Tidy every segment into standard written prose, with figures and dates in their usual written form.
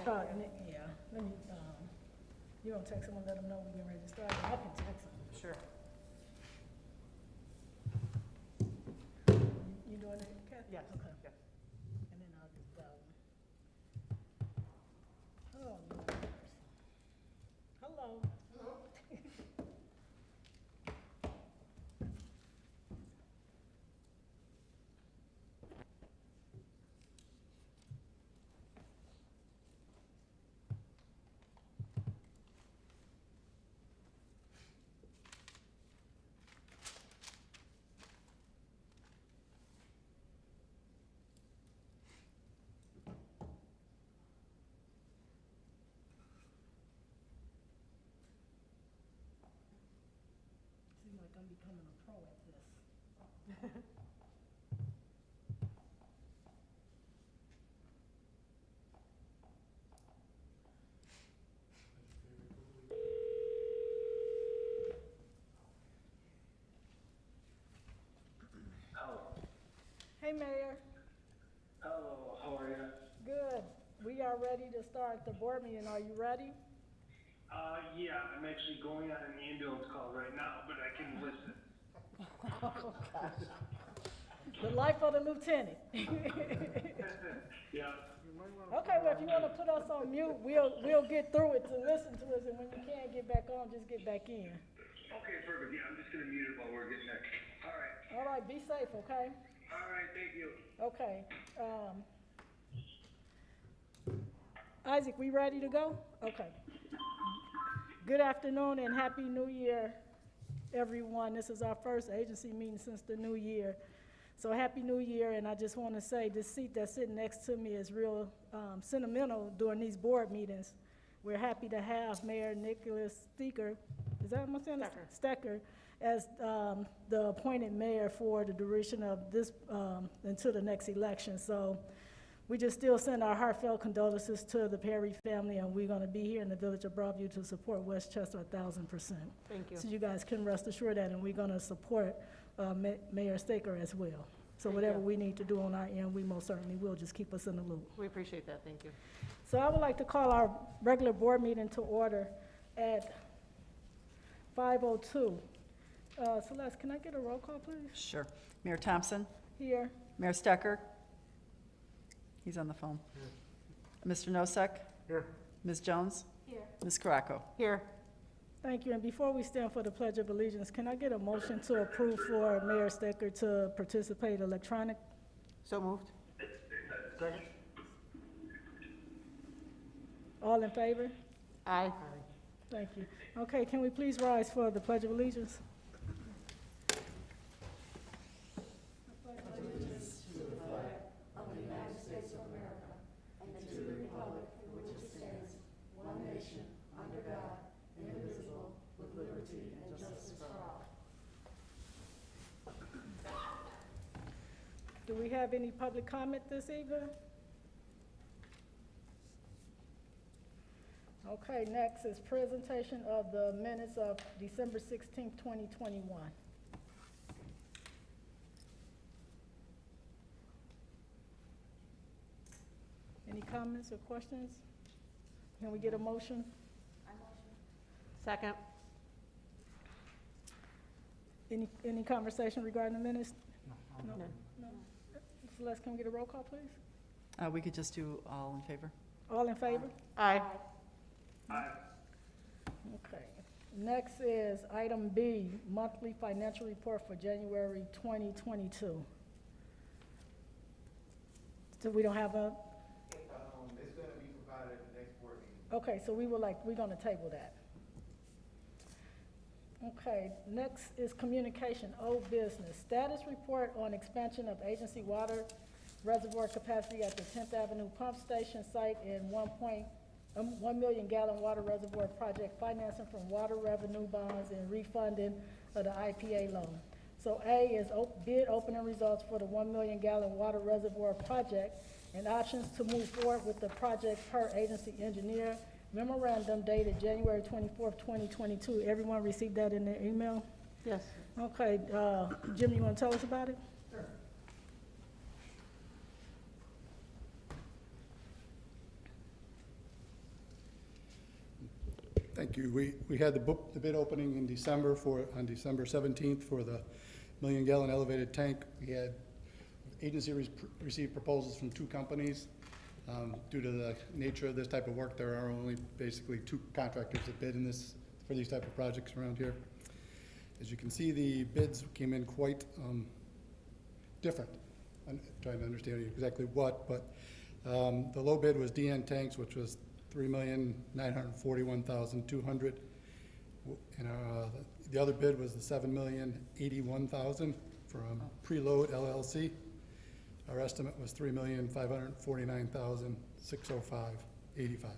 Yeah, let me, you gonna text them and let them know we're getting ready to start? I can text them. Sure. You doing it, Kathy? Yes. Okay. Yes. And then I'll just, oh, Lord have mercy. Hello. Seems like I'm becoming a pro at this. Hello. Hey, Mayor. Hello, how are you? Good. We are ready to start the board meeting. Are you ready? Yeah, I'm actually going on an ambulance call right now, but I can listen. Oh, gosh. The life of the lieutenant. Yeah. Okay, well, if you want to put us on mute, we'll get through it to listen to us, and when you can't get back on, just get back in. Okay, perfect. Yeah, I'm just gonna mute it while we're getting there. All right. All right, be safe, okay? All right, thank you. Okay. Isaac, we ready to go? Okay. Good afternoon and Happy New Year, everyone. This is our first agency meeting since the new year. So Happy New Year, and I just want to say this seat that's sitting next to me is real sentimental during these board meetings. We're happy to have Mayor Nicholas Stecker, is that what I'm saying? Stecker, as the appointed mayor for the duration of this, until the next election. So we just still send our heartfelt condolences to the Perry family, and we're going to be here in the village of Broadview to support Westchester 1,000%. Thank you. So you guys can rest assured that, and we're going to support Mayor Stecker as well. So whatever we need to do on our end, we most certainly will. Just keep us in the loop. We appreciate that. Thank you. So I would like to call our regular board meeting to order at 5:02. Celeste, can I get a roll call, please? Sure. Mayor Thompson? Here. Mayor Stecker? He's on the phone. Mr. Nosek? Here. Ms. Jones? Here. Ms. Caraco? Here. Thank you. And before we stand for the Pledge of Allegiance, can I get a motion to approve for Mayor Stecker to participate electronic? So moved. Second. All in favor? Aye. Thank you. Okay, can we please rise for the Pledge of Allegiance? Do we have any public comment this evening? Okay, next is presentation of the minutes of December 16th, 2021. Any comments or questions? Can we get a motion? Second. Any conversation regarding the minutes? No. No. No. Celeste, can we get a roll call, please? We could just do all in favor. All in favor? Aye. Aye. Okay. Next is item B, monthly financial report for January 2022. So we don't have a, It's gonna be provided at the next board meeting. okay, so we're gonna table that. Okay, next is communication, old business. Status report on expansion of agency water reservoir capacity at the 10th Avenue Pump Station site and 1 million gallon water reservoir project financing from water revenue bonds and refunding of the IPA loan. So A is bid opening results for the 1 million gallon water reservoir project and options to move forward with the project per agency engineer. Memorandum dated January 24th, 2022. Everyone received that in their email? Yes. Okay, Jim, you want to tell us about it? Sure. Thank you. We had the bid opening in December on December 17th for the million-gallon elevated tank. We had agency received proposals from 2 companies. Due to the nature of this type of work, there are only basically 2 contractors that bid for these type of projects around here. As you can see, the bids came in quite different. I'm trying to understand exactly what, but the low bid was DN Tanks, which was $3,941,200, and the other bid was the $7,081,000 from Preload LLC. Our estimate was $3,549,605.85.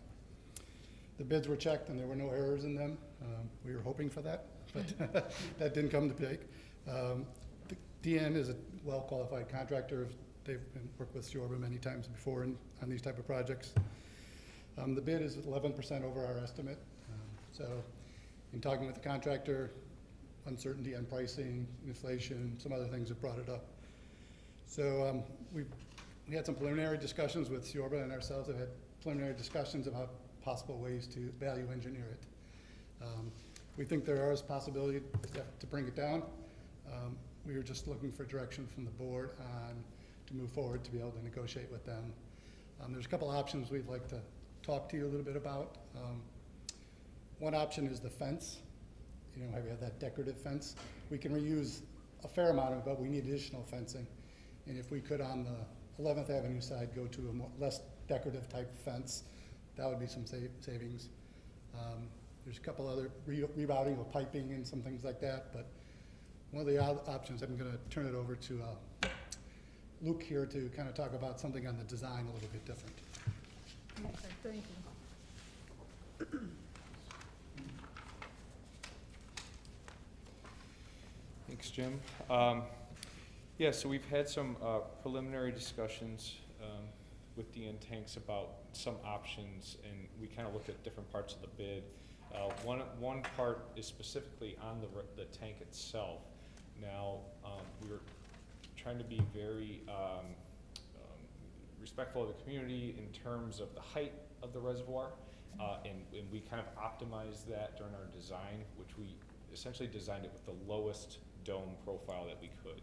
The bids were checked and there were no errors in them. We were hoping for that, but that didn't come to take. DN is a well-qualified contractor. They've worked with Siorba many times before on these type of projects. The bid is 11% over our estimate. So in talking with the contractor, uncertainty on pricing, inflation, some other things have brought it up. So we had some preliminary discussions with Siorba, and ourselves have had preliminary discussions about possible ways to value engineer it. We think there is possibility to bring it down. We were just looking for direction from the board to move forward to be able to negotiate with them. There's a couple options we'd like to talk to you a little bit about. One option is the fence. You know, we have that decorative fence. We can reuse a fair amount of it, but we need additional fencing. And if we could, on the 11th Avenue side, go to a less decorative type fence, that would be some savings. There's a couple other rerouting of piping and some things like that, but one of the options, I'm going to turn it over to Luke here to kind of talk about something on the design a little bit different. Okay, thank you. Thanks, Jim. Yeah, so we've had some preliminary discussions with DN Tanks about some options, and we kind of looked at different parts of the bid. One part is specifically on the tank itself. Now, we were trying to be very respectful of the community in terms of the height of the reservoir, and we kind of optimized that during our design, which we essentially designed it with the lowest dome profile that we could.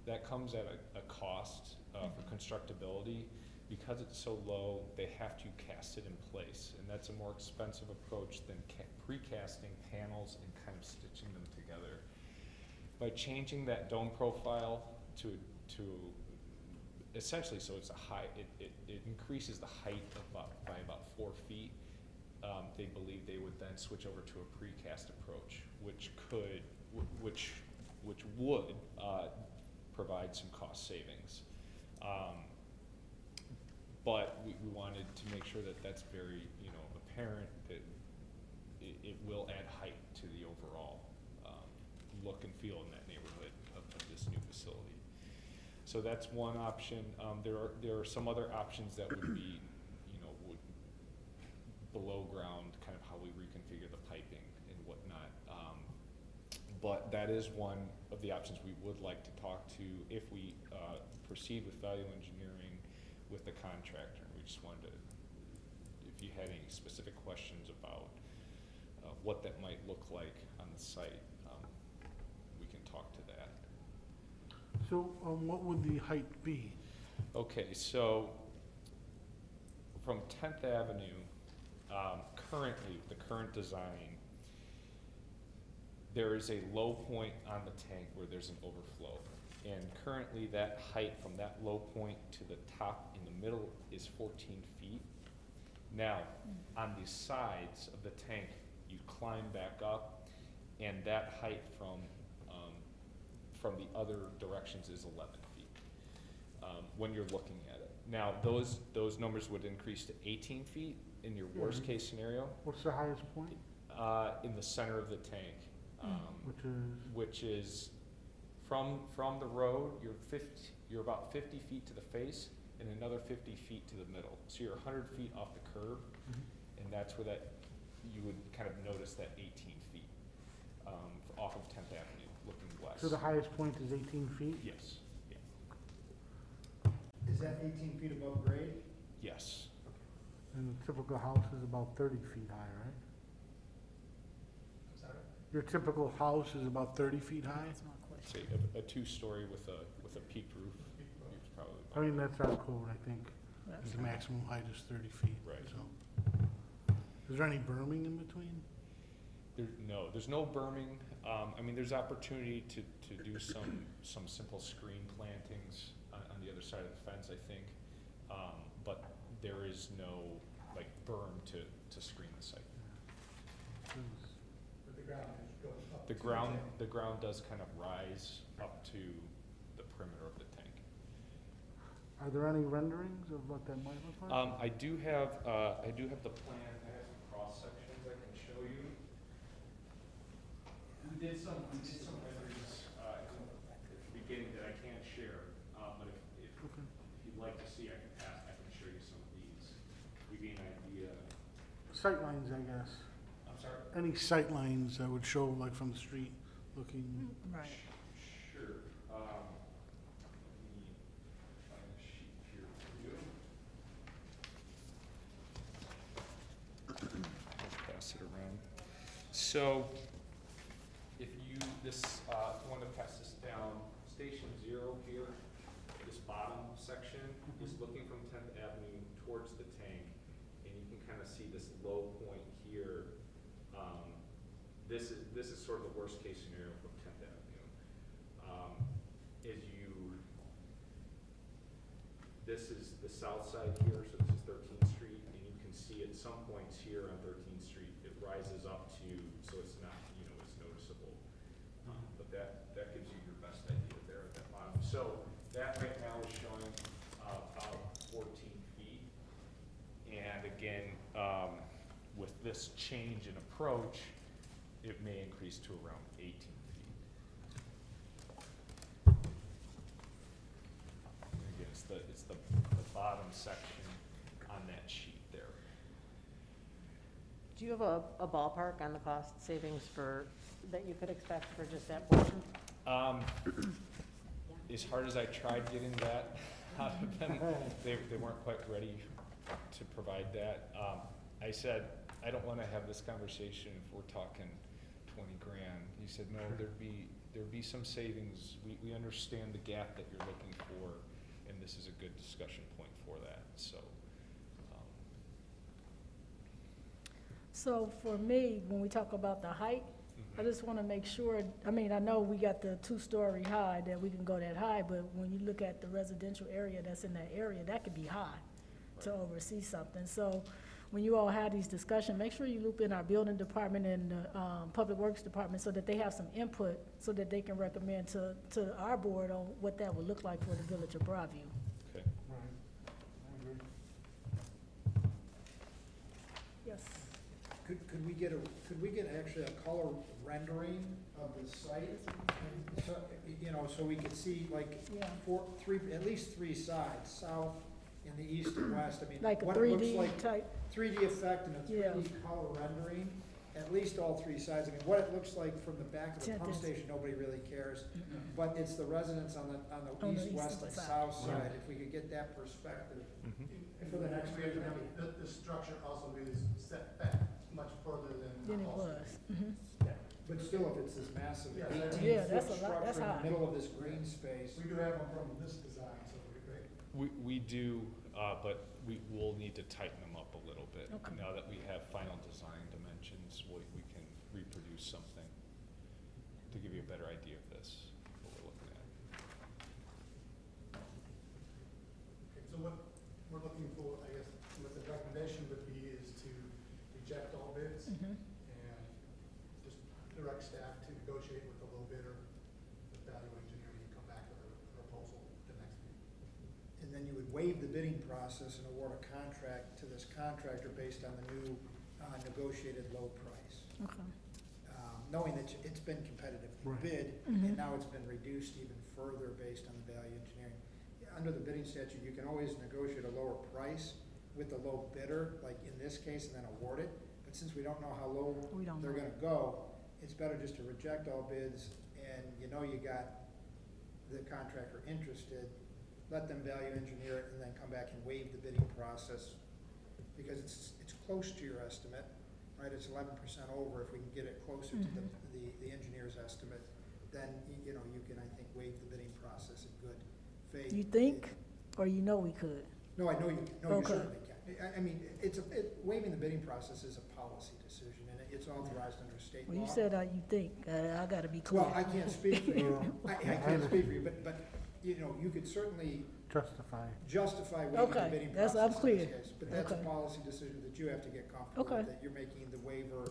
That comes at a cost for constructability. Because it's so low, they have to cast it in place, and that's a more expensive approach than precasting panels and kind of stitching them together. By changing that dome profile to essentially, so it's a high, it increases the height by about 4 feet. They believe they would then switch over to a precast approach, which would provide some cost savings. But we wanted to make sure that that's very, apparent, that it will add height to the overall look and feel in that neighborhood of this new facility. So that's one option. There are some other options that would be, would below ground, kind of how we reconfigure the piping and whatnot. But that is one of the options we would like to talk to if we proceed with value engineering with the contractor. We just wanted to, if you had any specific questions about what that might look like on the site, we can talk to that. So what would the height be? Okay, so from 10th Avenue, currently, the current design, there is a low point on the tank where there's an overflow. And currently that height from that low point to the top in the middle is 14 feet. Now, on the sides of the tank, you climb back up, and that height from the other directions is 11 feet when you're looking at it. Now, those numbers would increase to 18 feet in your worst case scenario. What's the highest point? In the center of the tank, which is from the road, you're about 50 feet to the face and another 50 feet to the middle. So you're 100 feet off the curb, and that's where you would kind of notice that 18 feet off of 10th Avenue, looking west. So the highest point is 18 feet? Yes. Yeah. Is that 18 feet above grade? Yes. And the typical house is about 30 feet high, right? Your typical house is about 30 feet high? That's my question. Say a two-story with a peaked roof, it's probably I mean, that's our code, I think. That's The maximum height is 30 feet. Right. So, is there any berming in between? There's no berming. I mean, there's opportunity to do some simple screen plantings on the other side of the fence, I think. But there is no, like, berm to screen the site. But the ground is going up. The ground does kind of rise up to the perimeter of the tank. Are there any renderings of what that might look like? I do have the plan. I have some cross sections I can show you. We did some renderings at the beginning that I can't share, but if Okay. you'd like to see, I can show you some of these. Give you an idea. Sightlines, I guess. I'm sorry. Any sightlines that would show, like, from the street looking? Right. Sure. Let me find a sheet here for you. I'll pass it around. So, if you want to pass this down, Station 0 here, this bottom section is looking from 10th Avenue towards the tank, and you can kind of see this low point here. This is sort of the worst case scenario from 10th Avenue. This is the south side here, so this is 13th Street, and you can see at some points here on 13th Street, it rises up to, so it's not, it's noticeable. But that gives you your best idea there at that bottom. So that right now is showing about 14 feet. And again, with this change in approach, it may increase to around 18 feet. And again, it's the bottom section on that sheet there. Do you have a ballpark on the cost savings that you could expect for just that portion? As hard as I tried getting that out of them, they weren't quite ready to provide that. I said, I don't want to have this conversation if we're talking 20 grand. He said, no, there'd be some savings. We understand the gap that you're looking for, and this is a good discussion point for that. So for me, when we talk about the height, I just want to make sure, I mean, I know we got the 2-story high, that we can go that high, but when you look at the residential area that's in that area, that could be high to oversee something. So when you all have these discussions, make sure you loop in our building department and the public works department so that they have some input, so that they can recommend to our board on what that would look like for the village of Broadview. Okay. Right. I agree. Yes. Could we get actually a color rendering of the site? So, so we could see like Yeah. at least three sides, south, in the east and west. I mean, Like a what it looks 3D like, type, 3D effect and a Yeah. 3D color rendering, at least all three sides. I mean, what it looks like from the back of the pump Tenth is- station, nobody really cares. But it's the residents on the On the east, east west, and and south. south side. If we could get that perspective for the next year, The structure also is set back much further than. then it was. But still, if it's this massive Yeah, 18-foot that's a lot, that's structure in high. the middle of this green space. We do have them from this design, so We do, but we will need to tighten them up a little bit. Okay. Now that we have final design dimensions, we can reproduce something to give you a better idea of this, what we're looking at. Okay, so what we're looking for, I guess, what the recommendation would be is to reject all bids and just direct staff to negotiate with the low bidder, the value engineering, and come back with a proposal the next meeting. And then you would waive the bidding process and award a contract to this contractor based on the new negotiated low price. Okay. Knowing that it's been competitively Right. bid, and now it's been reduced even further based on the value engineering. Under the bidding statute, you can always negotiate a lower price with the low bidder, like in this case, and then award it. But since we don't know how low We don't they're know. gonna go, it's better just to reject all bids, and you got the contractor interested, let them value engineer it, and then come back and waive the bidding process, because it's close to your estimate. right? It's 11% over. If we can get it closer to the engineer's estimate, then, you know, you can, I think, waive the bidding process in good faith. You think, or you know we could? No, I know you, no, you Okay. certainly can. I mean, waiving the bidding process is a policy decision, and it's authorized under state law. Well, you said you think, I gotta be clear. Well, I can't speak for you. I can't speak for you, but, you know, you could certainly Justify. justify waiving the Okay, bidding that's- process I'm in this clear. case. But that's a Okay. policy decision that you have to get comfortable with, Okay. that you're making the waiver,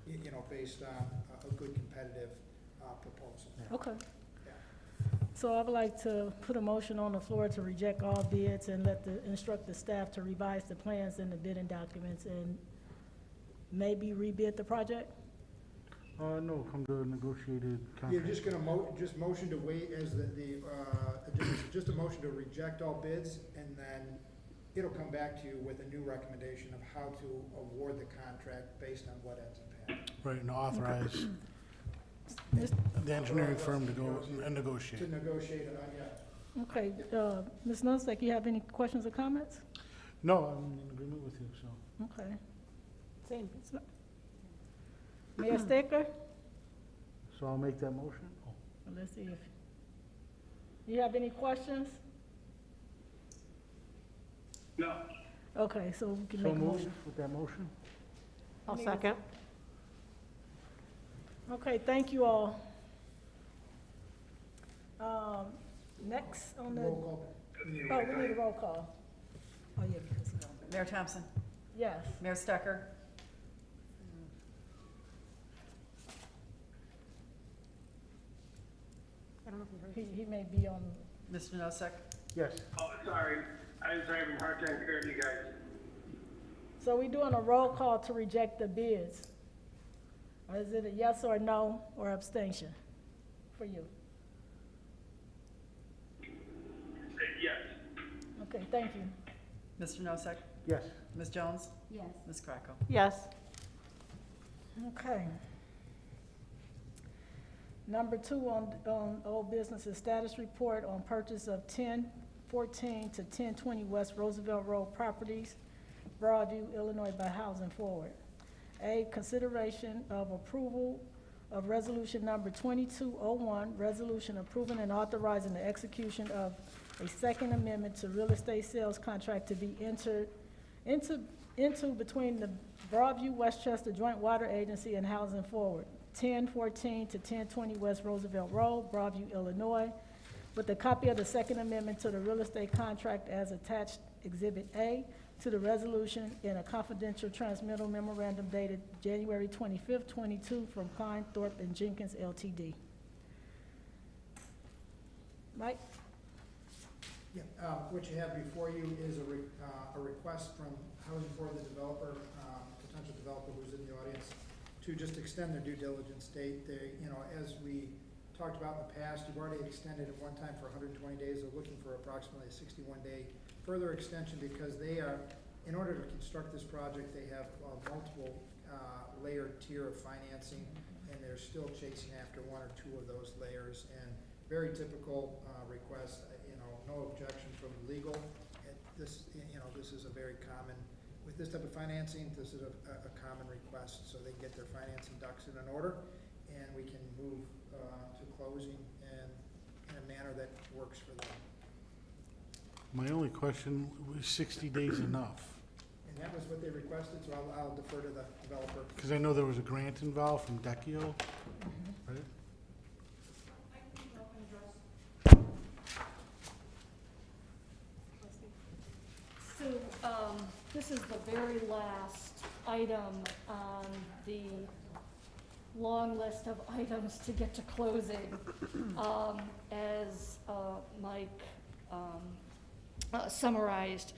you know, based on a good competitive proposal. Okay. Yeah. So I would like to put a motion on the floor to reject all bids and instruct the staff to revise the plans and the bidding documents and maybe rebid the project? No, come to a negotiated contract. You're just gonna just motion to wait as just a motion to reject all bids, and then it'll come back to you with a new recommendation of how to award the contract based on what ends up happening. Right, and authorize Mis- the engineering firm to go and To negotiate. negotiate it, yeah. Okay, Ms. Nosak, you have any questions or comments? No, I'm in agreement with you, so. Okay. Same. Mayor Staker? So I'll make that motion? Let's see if, you have any questions? No. Okay, so we can So make a moved motion. with that motion? I'll second. Okay, thank you all. Next on the, Roll call. we need a roll call. Oh, yeah, because he's on. Mayor Thompson, Yes. Mayor Stecker, I don't know if you heard. He may be on, Mr. Nosek, Yes. Oh, sorry. I was having a hard time hearing you guys. so we doing a roll call to reject the bids. Or is it a yes or no or abstention for you? Yes. Okay, thank you. Mr. Nosek, Yes. Ms. Jones, Yes. Ms. Krakow. Yes. Okay. Number 2 on old business is status report on purchase of 1014 to 1020 West Roosevelt Road properties, Broadview, Illinois by Housing Forward. A, consideration of approval of resolution number 2201, resolution approving and authorizing the execution of a second amendment to real estate sales contract to be entered into between the Broadview Westchester Joint Water Agency and Housing Forward, 1014 to 1020 West Roosevelt Road, Broadview, Illinois, with a copy of the second amendment to the real estate contract as attached Exhibit A to the resolution in a confidential transmittal memorandum dated January 25th, 22 from Klein, Thorpe, and Jenkins LTD. Mike? Yeah, what you have before you is a request from Housing Forward, the developer, potential developer who's in the audience, to just extend their due diligence date. They, you know, as we talked about in the past, you've already extended it one time for 120 days. They're looking for approximately a 61-day further extension because they are, in order to construct this project, they have multiple layered tier of financing, and they're still chasing after one or two of those layers. And very typical request, you know, no objection from legal. This, you know, this is a very common, with this type of financing, this is a common request, so they can get their financing ducks in an order, and we can move to closing and in a manner that works for them. My only question, was 60 days enough? And that was what they requested, so I'll defer to the developer. Because I know there was a grant involved from Deccio, right? So, this is the very last item on the long list of items to get to closing. As Mike summarized,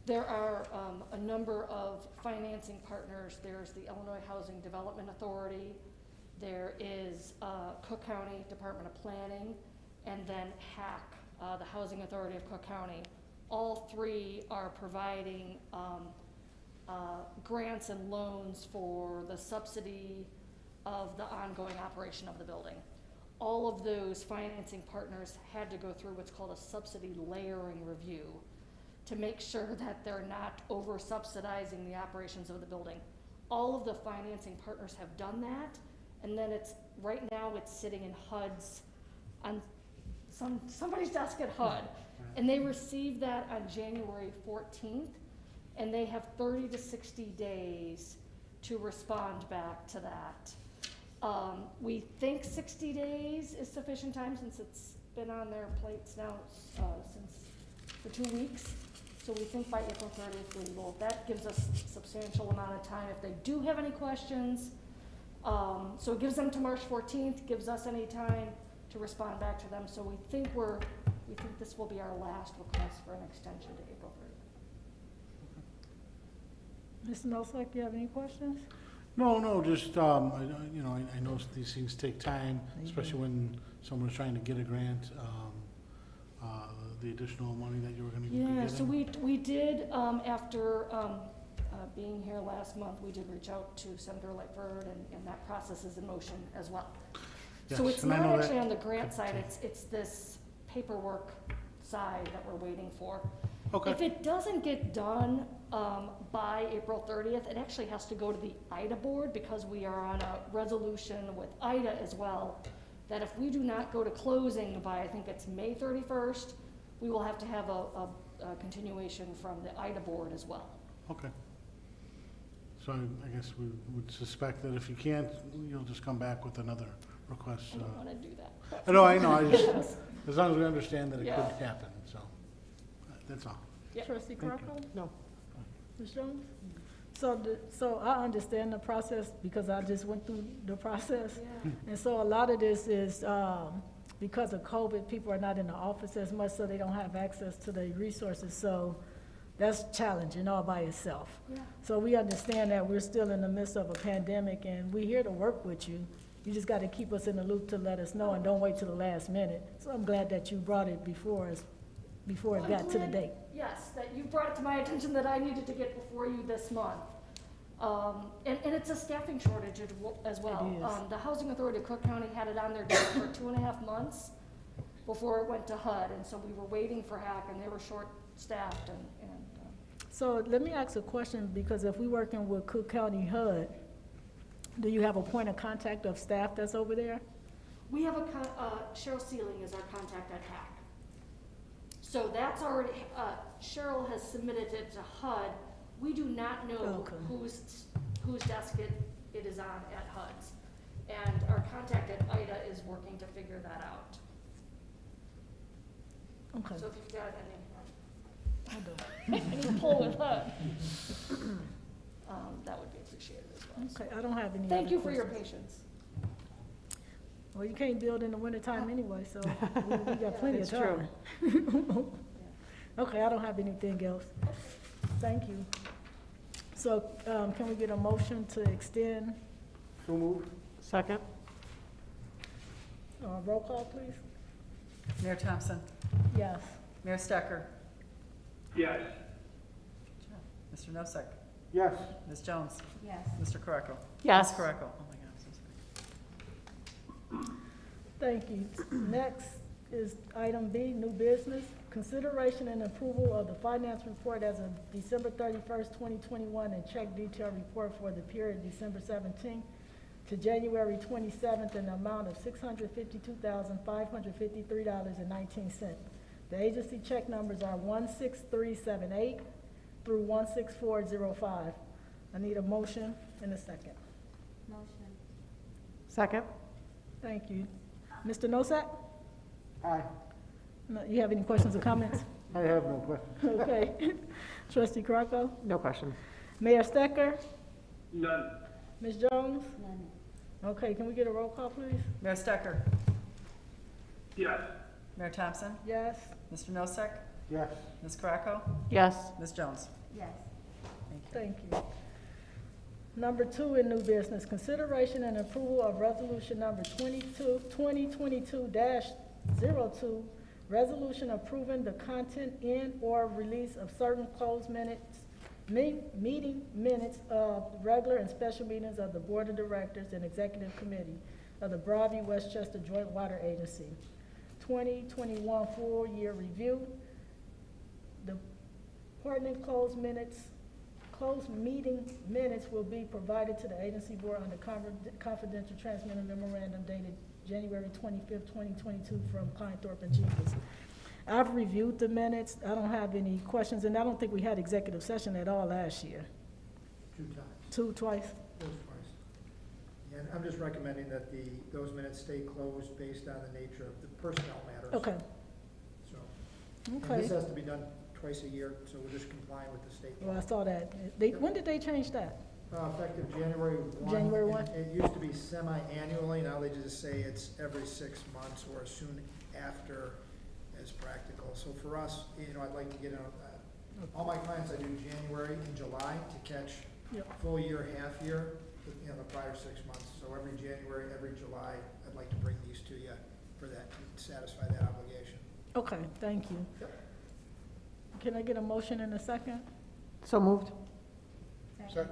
there are a number of financing partners. There's the Illinois Housing Development Authority, there is Cook County Department of Planning, and then HAC, the Housing Authority of Cook County. All three are providing grants and loans for the subsidy of the ongoing operation of the building. All of those financing partners had to go through what's called a subsidy layering review to make sure that they're not over subsidizing the operations of the building. all of the financing partners have done that, and then right now it's sitting in HUD's, on somebody's desk at HUD. And they received that on January 14th, and they have 30 to 60 days to respond back to that. We think 60 days is sufficient time, since it's been on their plates now for 2 weeks. So we think by April 30th we will. That gives us a substantial amount of time if they do have any questions. So it gives them to March 14th, gives us any time to respond back to them. So we think this will be our last request for an extension to April 30th. Mr. Nosak, you have any questions? No, just, I know these things take time, especially when someone's trying to get a grant, the additional money that you were gonna be getting. Yeah, so we did, after being here last month, we did reach out to Senator Lightford, and that process is in motion as well. So Yes, it's and I not know actually that on the grant could side, take- it's this paperwork side that we're waiting for. Okay. If it doesn't get done by April 30th, it actually has to go to the IDA board, because we are on a resolution with IDA as well, that if we do not go to closing by, I think it's May 31st, we will have to have a continuation from the IDA board as well. Okay. So I guess we would suspect that if you can't, you'll just come back with another request. I don't wanna do that. I know, I just, as long as we understand that it Yeah. could happen, so, that's all. Yep. Trustee Crocco? No. Ms. Jones? So I understand the process, because I just went through the process. Yeah. And so a lot of this is, because of COVID, people are not in the office as much, so they don't have access to the resources. So that's challenging all by itself. Yeah. So we understand that we're still in the midst of a pandemic, and we're here to work with you. You just gotta keep us in the loop to let us know, and don't wait till the last minute. So I'm glad that you brought it before it Well, got to the I'm glad- date. Yes, that you brought it to my attention that I needed to get before you this month. And it's a staffing shortage as well. It is. The Housing Authority of Cook County had it on their desk for 2.5 months before it went to HUD, and so we were waiting for HAC, and they were short-staffed, and So let me ask a question, because if we're working with Cook County HUD, do you have a point of contact of staff that's over there? we have Cheryl Sealing is our contact at HAC. So that's already, Cheryl has submitted it to HUD. We do not know Okay. whose desk it is on at HUD's. And our contact at IDA is working to figure that out. Okay. So if you've got I do. any pull with HUD, that would be appreciated as well. So Okay, I don't have any thank other you for your questions. patience. Well, you can't build in the wintertime anyway, so we got plenty of That's true. time. Okay, I don't have anything else. Thank you. So, can we get a motion to extend? So moved. Second? Roll call, please? Mayor Thompson, Yes. Mayor Stecker, Yes. Mr. Nosak, Yes. Ms. Jones, Yes. Mr. Caraco. Yes. Ms. Caraco, oh my God, I'm so sorry. Thank you. Next is item B, new business. Consideration and approval of the finance report as of December 31st, 2021, and check detail report for the period December 17th to January 27th in the amount of $652,553.19. The agency check numbers are 16378 through 16405. I need a motion and a second. Second? Thank you. Mr. Nosak? Aye. No, you have any questions or comments? I have no questions. Okay. Trustee Crocco? No question. Mayor Stecker? None. Ms. Jones? Okay, can we get a roll call, please? Mayor Stecker, Yes. Mayor Thompson, Yes? Mr. Nosak, Yes. Ms. Caraco, Yes. Ms. Jones. Yes. Thank you. Thank you. Number 2 in new business, consideration and approval of resolution number 2022-02, resolution approving the content in or release of certain closed meeting minutes of regular and special meetings of the Board of Directors and Executive Committee of the Broadview Westchester Joint Water Agency. 2021 full year review. The pertinent closed closed meeting minutes will be provided to the agency board under confidential transmittal memorandum dated January 25th, 2022 from Kleinthorpe and Jenkins. I've reviewed the minutes. I don't have any questions, and I don't think we had executive session at all last year. 2 times. Twice? Those twice. And I'm just recommending that those minutes stay closed based on the nature of the personnel matters. Okay, So, and okay. this has to be done twice a year, so we're just complying with the state Well, law. I saw that. When did they change that? Effective January 1. January 1? And it used to be semi-annually, now they just say it's every 6 months or as soon after as practical. So for us, I'd like to get on, all my clients, I do January and July to catch Yep. full year, half year, the prior 6 months. So every January, every July, I'd like to bring these to you for that, to satisfy that obligation. Okay, thank you. Yep. Can I get a motion in a second? So moved. Second.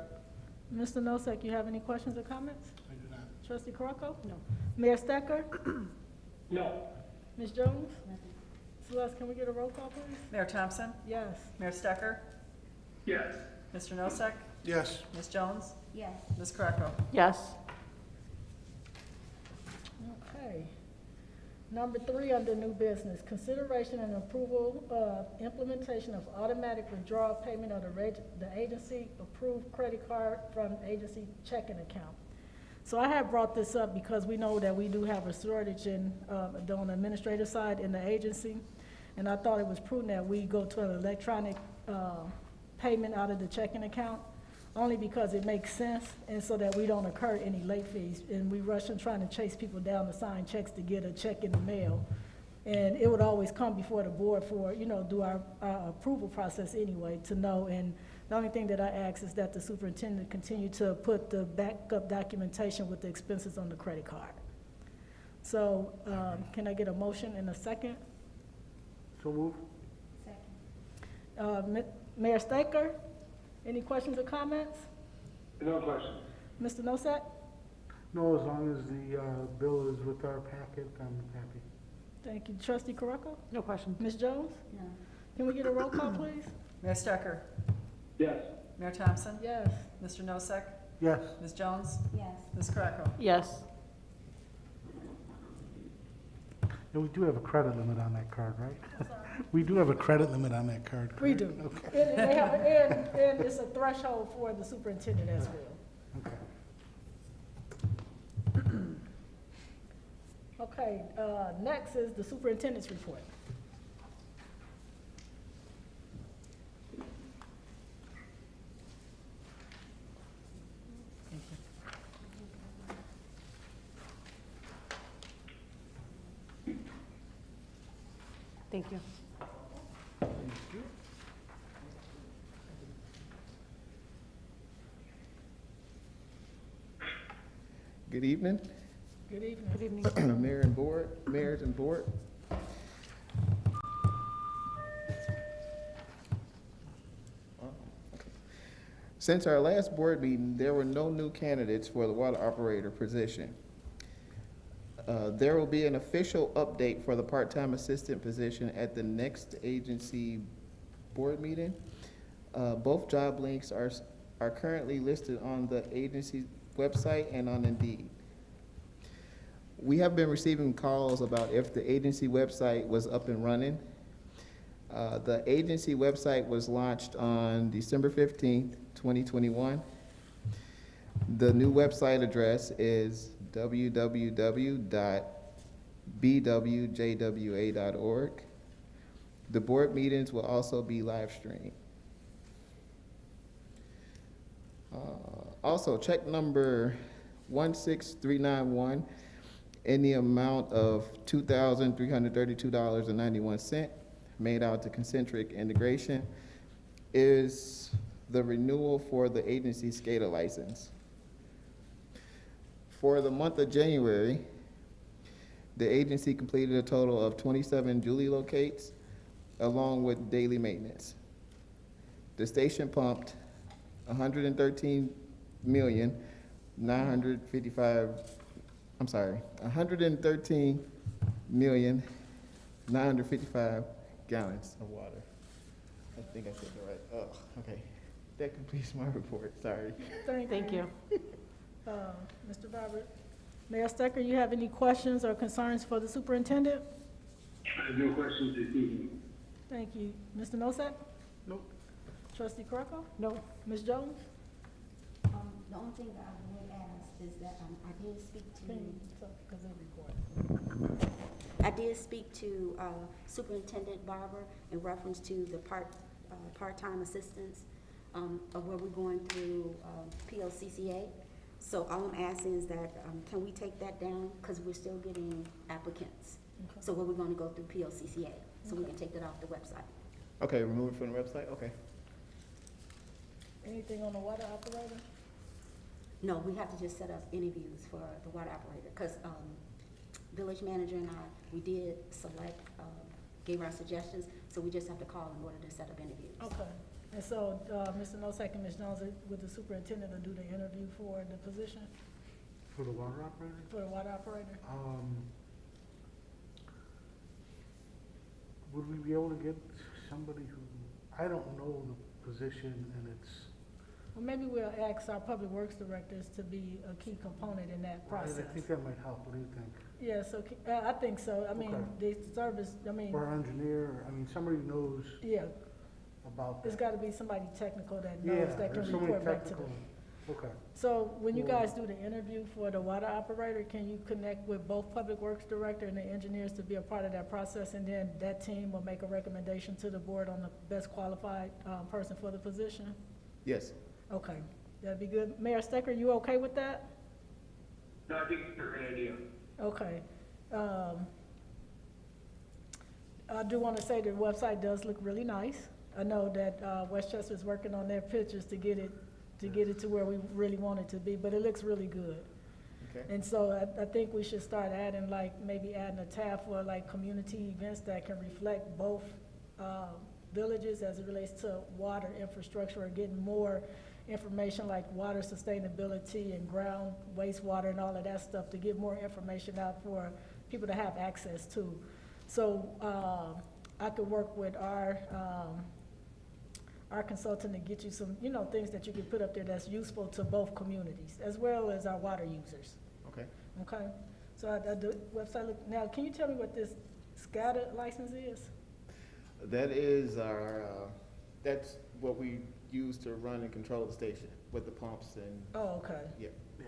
Mr. Nosek, you have any questions or comments? I do not. Trustee Crocco? No. Mayor Stecker? No. Ms. Jones? Celeste, can we get a roll call, please? Mayor Thompson? Yes. Mayor Stecker? Yes. Mr. Nosek? Yes. Ms. Jones? Yes. Ms. Krakow? Yes. Okay. Number 3 under new business, consideration and approval of implementation of automatic withdrawal payment of the agency approved credit card from agency checking account. So I have brought this up because we know that we do have a shortage on the administrative side in the agency. And I thought it was prudent that we go to an electronic payment out of the checking account, only because it makes sense, and so that we don't incur any late fees. And we rush and trying to chase people down to sign checks to get a check in the mail. And it would always come before the board for, do our approval process anyway, to know. And the only thing that I ask is that the superintendent continue to put the backup documentation with the expenses on the credit card. So, can I get a motion in a second? So move. Second. Mayor Staker, any questions or comments? No question. Mr. Nosek? No, as long as the bill is with our packet, I'm happy. Thank you. Trustee Caracco? No question. Ms. Jones? No. Can we get a roll call, please? Mayor Stecker? Yes. Mayor Thompson? Yes. Mr. Nosek? Yes. Ms. Jones? Yes. Ms. Krakow? Yes. And we do have a credit limit on that card, right? We do have a credit limit on that card, correct? We do. Okay. And it's a threshold for the superintendent as well. Okay. Okay, next is the superintendent's report. Thank you. Good evening, Good evening. Good evening. Mayor and Board, Mayors and Board. Since our last board meeting, there were no new candidates for the water operator position. There will be an official update for the part-time assistant position at the next agency board meeting. Both job links are currently listed on the agency's website and on Indeed. We have been receiving calls about if the agency website was up and running. The agency website was launched on December 15th, 2021. The new website address is www.bwjwa.org. The board meetings will also be live streamed. Also, check number 16391 in the amount of $2,332.91 made out to Concentric Integration is the renewal for the agency SCADA license. For the month of January, the agency completed a total of 27 Julie locates along with daily maintenance. The station pumped 113,955 gallons of water. I think I said that right. Oh, okay. That completes my report, sorry. Thank you. Mr. Robert. Mayor Stecker, you have any questions or concerns for the superintendent? I have no questions this evening. Thank you. Mr. Nosak? Nope. Trustee Crocco? No. Ms. Jones? The only thing that I would ask is that I did speak Because they report. I did speak to Superintendent Barber in reference to the part-time assistance of where we're going through PLCCA. So all I'm asking is that can we take that down because we're still getting applicants. Okay. So where we're going to go through PLCCA, so we can take that off the website. Okay, remove it from the website, okay. Anything on the water operator? No, we have to just set up interviews for the water operator because village manager and I, we did select, gave our suggestions, so we just have to call in order to set up interviews. Okay. And so, Mr. Nosak and Ms. Jones, would the superintendent do the interview for the position, For the water operator? for the water operator? Would we be able to get somebody who, I don't know the position and it's. Well, maybe we'll ask our public works directors to be a key component in that process. I think that might help, what do you think? Yeah, so, I think so. I mean, the service, I mean, Or an engineer, I mean, somebody who knows yeah, about there's that. gotta be somebody technical that Yeah, knows, that can there's so many report back to them. technical, okay. So when you Well- guys do the interview for the water operator, can you connect with both public works director and the engineers to be a part of that process? And then that team will make a recommendation to the board on the best qualified, person for the position? Yes. Okay, that'd be good. Mayor Stecker, you okay with that? No, I think it's a great idea. Okay. I do want to say the website does look really nice. I know that Westchester is working on their pictures to get it to where we really want it to be, but it looks really good. Okay. And so I think we should start adding, like, maybe adding a tab for like community events that can reflect both villages as it relates to water infrastructure, or getting more information like water sustainability and ground wastewater and all of that stuff, to get more information out for people to have access to. So I could work with our consultant to get you some, things that you can put up there that's useful to both communities, as well as our water users. Okay. Okay? So the website, now, can you tell me what this SCADA license is? That is our, that's what we use to run and control the station with the pumps and, Oh, okay. yeah. Yeah.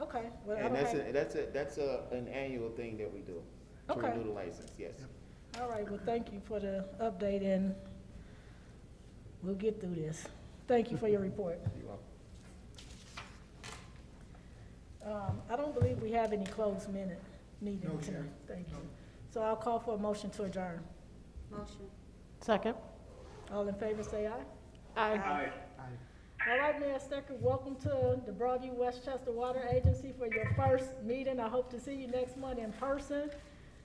Okay. Well, I And don't that's an annual thing that we do, to Okay. renew the license, yes. All right, well, thank you for the update, and we'll get through this. Thank you for your report. You're welcome. I don't believe we have any closed meeting No, tonight. Chair. Thank you. So I'll call for a motion to adjourn. Motion. Second. All in favor, say aye. Aye. All right, Mayor Stecker, welcome to the Broadview Westchester Water Agency for your first meeting. I hope to see you next month in person.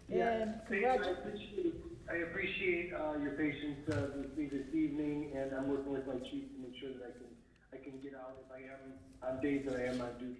Yeah, And thanks, I appreciate your patience with me this evening, and I'm working with my chief to make sure that I can get out if I am on days that I am on duty.